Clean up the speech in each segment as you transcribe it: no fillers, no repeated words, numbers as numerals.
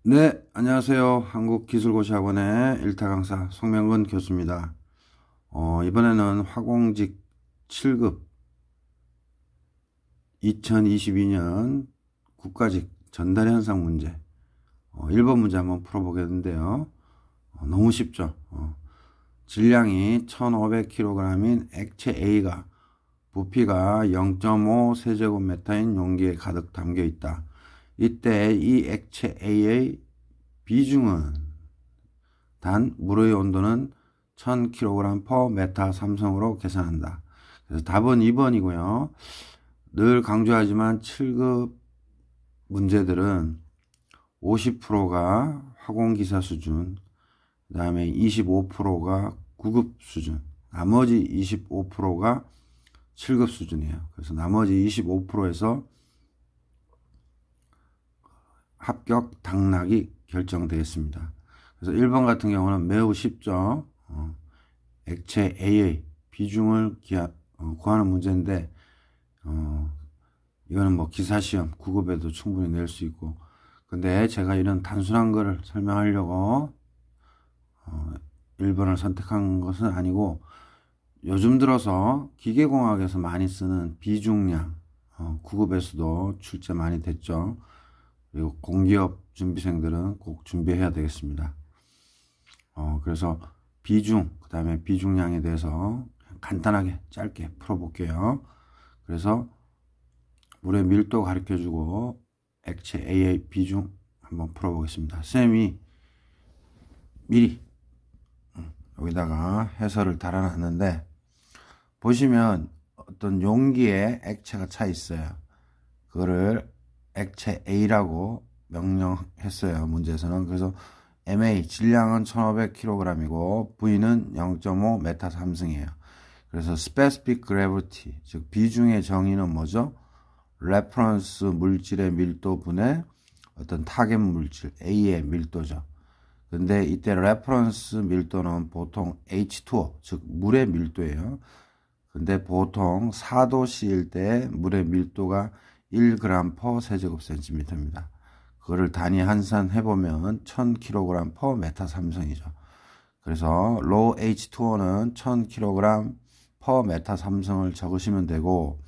네, 안녕하세요. 한국기술고시학원의 일타 강사 송명근 교수입니다. 이번에는 화공직 7급 2022년 국가직 전달현상 문제 1번 문제 한번 풀어보겠는데요. 너무 쉽죠. 질량이 1500kg인 액체 A가 부피가 0.5 세제곱미터인 용기에 가득 담겨 있다. 이때 이 액체 A의 비중은 단 물의 온도는 1000kg/m 삼성으로 계산한다. 그래서 답은 2번이고요. 늘 강조하지만 7급 문제들은 50%가 화공기사 수준, 그 다음에 25%가 9급 수준, 나머지 25%가 7급 수준이에요. 그래서 나머지 25%에서 합격 당락이 결정되겠습니다. 그래서 1번 같은 경우는 매우 쉽죠. 액체 A의 비중을 구하는 문제인데 이거는 뭐 기사시험 9급에도 충분히 낼 수 있고, 근데 제가 이런 단순한 거를 설명하려고 1번을 선택한 것은 아니고, 요즘 들어서 기계공학에서 많이 쓰는 비중량 9급에서도 출제 많이 됐죠. 그리고 공기업 준비생들은 꼭 준비해야 되겠습니다. 그래서 비중, 그 다음에 비중량에 대해서 간단하게 짧게 풀어볼게요. 그래서 물의 밀도 가르쳐주고 액체 A의 비중 한번 풀어보겠습니다. 쌤이 미리 여기다가 해설을 달아놨는데, 보시면 어떤 용기에 액체가 차 있어요. 그거를 액체 A라고 명령했어요, 문제에서는. 그래서 MA 질량은 1500kg이고 V는 0.5 메타 삼승이에요. 그래서 specific gravity, 즉 비중의 정의는 뭐죠? 레퍼런스 물질의 밀도분의 어떤 타겟 물질 A의 밀도죠. 근데 이때 레퍼런스 밀도는 보통 H2O, 즉 물의 밀도예요. 근데 보통 4도씨일 때 물의 밀도가 1g per 세제곱센티미터입니다. 그거를 단위 환산해보면 1000kg per 메타 삼성이죠. 그래서 low H2O는 1000kg per 메타 삼성을 적으시면 되고,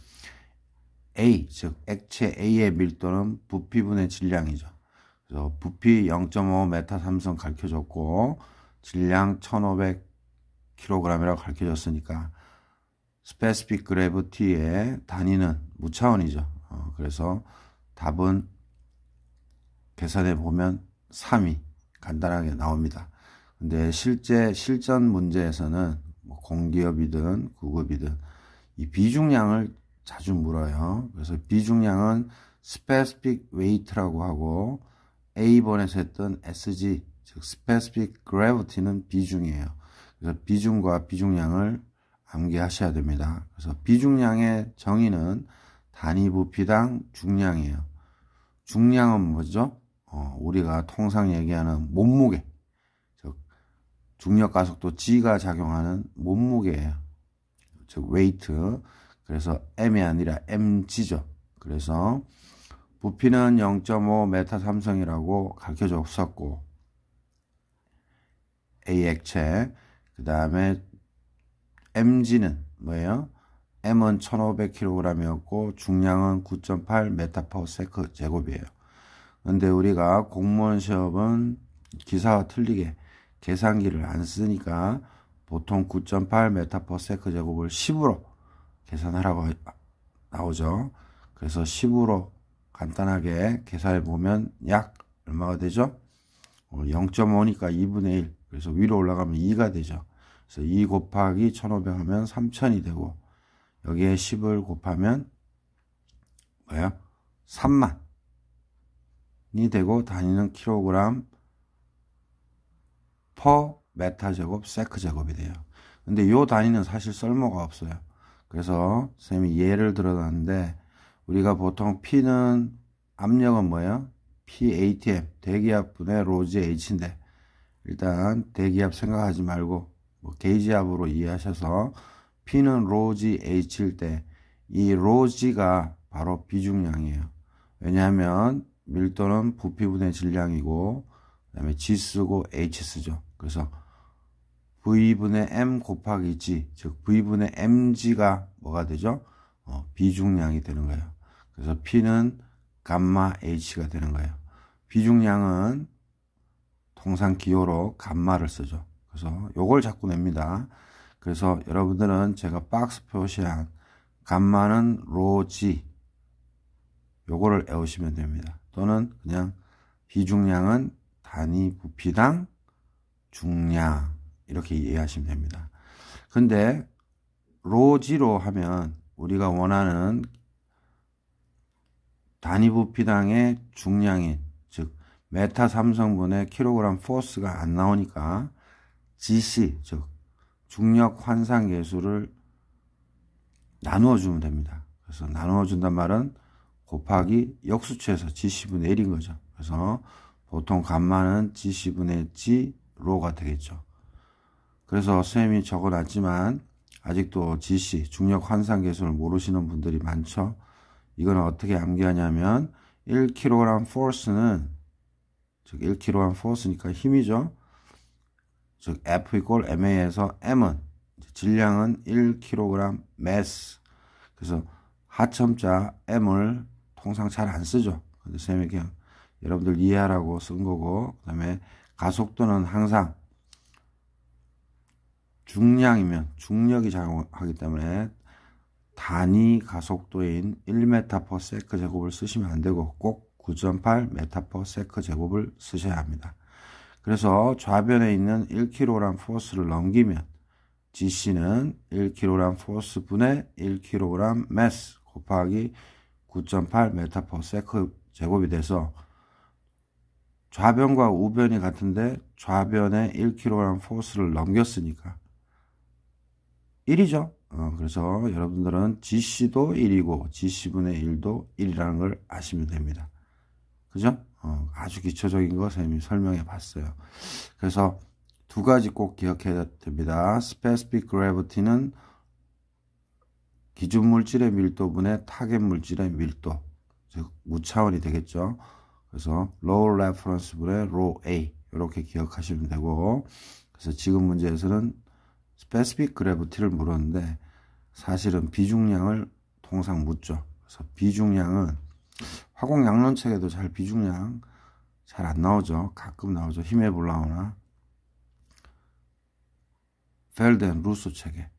A, 즉 액체 A의 밀도는 부피분의 질량이죠. 그래서 부피 0.5 메타 삼성 가르쳐줬고 질량 1500kg이라고 가르쳐줬으니까 스페시픽 그래비티의 단위는 무차원이죠. 그래서 답은 계산해 보면 3이 간단하게 나옵니다. 근데 실제 실전 문제에서는 뭐 공기업이든 구급이든 이 비중량을 자주 물어요. 그래서 비중량은 specific weight라고 하고, A번에서 했던 SG, 즉 specific gravity는 비중이에요. 그래서 비중과 비중량을 암기하셔야 됩니다. 그래서 비중량의 정의는 단위 부피당 중량이에요. 중량은 뭐죠? 우리가 통상 얘기하는 몸무게, 즉 중력 가속도 G가 작용하는 몸무게예요. 즉 weight. 그래서 M이 아니라 mg죠. 그래서 부피는 0.5 메타 삼성이라고 가르쳐 줬었고, A 액체, 그 다음에 mg는 뭐예요? m은 1500kg이었고 중량은 9.8 메타 퍼 세크 제곱이에요. 근데 우리가 공무원 시험은 기사와 틀리게 계산기를 안 쓰니까 보통 9.8 메타 퍼 세크 제곱을 10으로 계산하라고 나오죠. 그래서 10으로 간단하게 계산해 보면 약 얼마가 되죠? 0.5니까 2분의 1. 그래서 위로 올라가면 2가 되죠. 그래서 2 곱하기 1500 하면 3000이 되고, 여기에 10을 곱하면 뭐야? 3만이 되고, 단위는 킬로그램 퍼 메타 제곱 세크 제곱이 돼요. 근데 이 단위는 사실 쓸모가 없어요. 그래서 선생님이 예를 들어놨는데, 우리가 보통 P는 압력은 뭐예요? PATM, 대기압분의 로지 H인데, 일단 대기압 생각하지 말고 뭐 게이지압으로 이해하셔서 P는 로지 H일 때 이 로지가 바로 비중량이에요. 왜냐하면 밀도는 부피분의 질량이고, 그 다음에 G 쓰고 H 쓰죠. 그래서 V분의 M 곱하기 G, 즉 V분의 mg가 뭐가 되죠? 비중량이 되는 거예요. 그래서 P는 감마 H가 되는 거예요. 비중량은 통상 기호로 감마를 쓰죠. 그래서 요걸 자꾸 냅니다. 그래서 여러분들은 제가 박스 표시한 감마는 로 G, 요거를 외우시면 됩니다. 또는 그냥 비중량은 단위 부피당 중량, 이렇게 이해하시면 됩니다. 근데 로지로 하면 우리가 원하는 단위 부피당의 중량인, 즉 메타 3성분의 킬로그램 포스가 안 나오니까 GC, 즉 중력 환상 계수를 나누어 주면 됩니다. 그래서 나누어 준단 말은 곱하기 역수치에서 GC분의 1인 거죠. 그래서 보통 감마는 GC분의 G 로가 되겠죠. 그래서 선생님이 적어놨지만 아직도 GC, 중력 환상 계수를 모르시는 분들이 많죠. 이거는 어떻게 암기하냐면 1kg force는, 즉 1kg force니까 힘이죠. 즉 F equal MA에서 M은 질량은 1kg mass. 그래서 하첨자 M을 통상 잘 안 쓰죠. 근데 선생님이 그냥 여러분들 이해하라고 쓴 거고, 그 다음에 가속도는 항상 중량이면 중력이 작용하기 때문에 단위 가속도인 1m/s 제곱을 쓰시면 안 되고 꼭 9.8m/s 제곱을 쓰셔야 합니다. 그래서 좌변에 있는 1kg 포스를 넘기면 GC는 1kg 포스 분의 1kg mass 곱하기 9.8m/s 제곱이 돼서 좌변과 우변이 같은데 좌변에 1kg 포스를 넘겼으니까 1이죠. 그래서 여러분들은 GC도 1이고 GC분의 1도 1이라는 걸 아시면 됩니다. 그죠? 아주 기초적인 거 선생님이 설명해 봤어요. 그래서 두 가지 꼭 기억해야 됩니다. Specific Gravity는 기준 물질의 밀도분의 타겟 물질의 밀도, 즉 무차원이 되겠죠. 그래서 Low Reference 분의 Rho A, 이렇게 기억하시면 되고, 그래서 지금 문제에서는 Specific Gravity를 물었는데 사실은 비중량을 통상 묻죠. 그래서 비중량은 화공 양론책에도 잘 비중량 잘 안 나오죠. 가끔 나오죠. 힘의 볼라우나 펠드 앤 루소 책에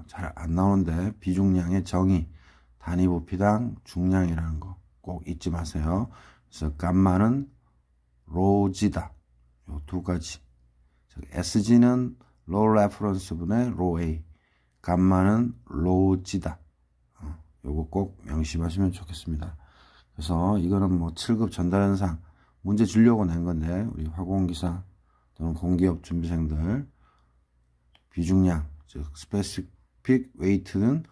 잘 안 나오는데 비중량의 정의, 단위 부피당 중량이라는 거 꼭 잊지 마세요. 그래서 감마는 로지다. 요 두 가지. SG는 low reference 분의 low A, 감마는 로지다. 요거 꼭 명심하시면 좋겠습니다. 그래서 이거는 뭐 7급 전달현상 문제 주려고 낸 건데, 우리 화공기사 또는 공기업 준비생들 비중량, 즉 specific weight는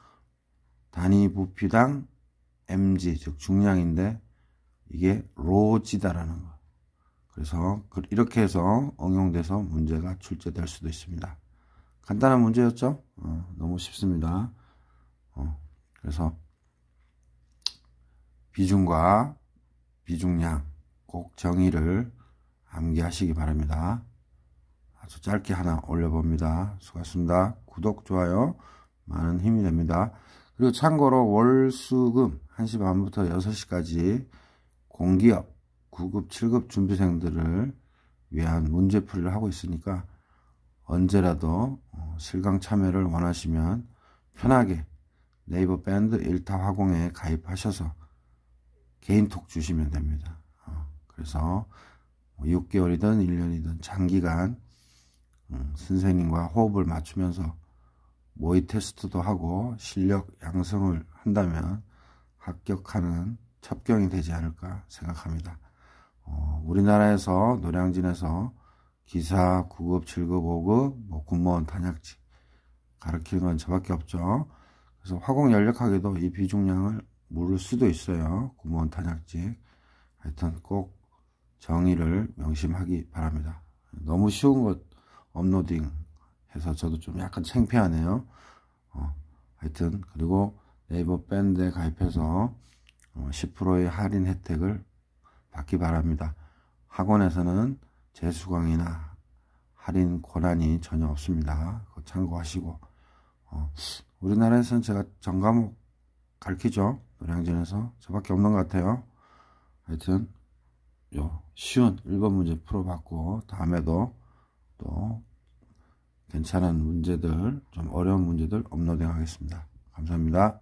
단위 부피당 mg, 즉 중량인데 이게 로지다라는 거. 그래서 이렇게 해서 응용돼서 문제가 출제될 수도 있습니다. 간단한 문제였죠? 너무 쉽습니다. 그래서 비중과 비중량 꼭 정의를 암기하시기 바랍니다. 아주 짧게 하나 올려봅니다. 수고하셨습니다. 구독, 좋아요 많은 힘이 됩니다. 그리고 참고로 월, 수, 금 1시 반부터 6시까지 공기업 9급, 7급 준비생들을 위한 문제풀이를 하고 있으니까 언제라도 실강 참여를 원하시면 편하게 네이버 밴드 1타 화공에 가입하셔서 개인톡 주시면 됩니다. 그래서 6개월이든 1년이든 장기간 선생님과 호흡을 맞추면서 모의 테스트도 하고 실력 양성을 한다면 합격하는 첩경이 되지 않을까 생각합니다. 우리나라에서 노량진에서 기사 9급, 7급, 5급, 뭐 군무원 단약직 가르치는 건 저밖에 없죠. 그래서 화공 연력학에도 이 비중량을 물을 수도 있어요. 군무원 단약직. 하여튼 꼭 정의를 명심하기 바랍니다. 너무 쉬운 것 업로딩 해서 저도 좀 약간 창피하네요. 하여튼 그리고 네이버 밴드에 가입해서 10%의 할인 혜택을 받기 바랍니다. 학원에서는 재수강이나 할인 권한이 전혀 없습니다. 그거 참고하시고, 우리나라에서는 제가 전 과목 가르치죠. 노량진에서 저밖에 없는 것 같아요. 하여튼 요 쉬운 1번 문제 풀어봤고, 다음에도 또 괜찮은 문제들, 좀 어려운 문제들 업로딩 하겠습니다. 감사합니다.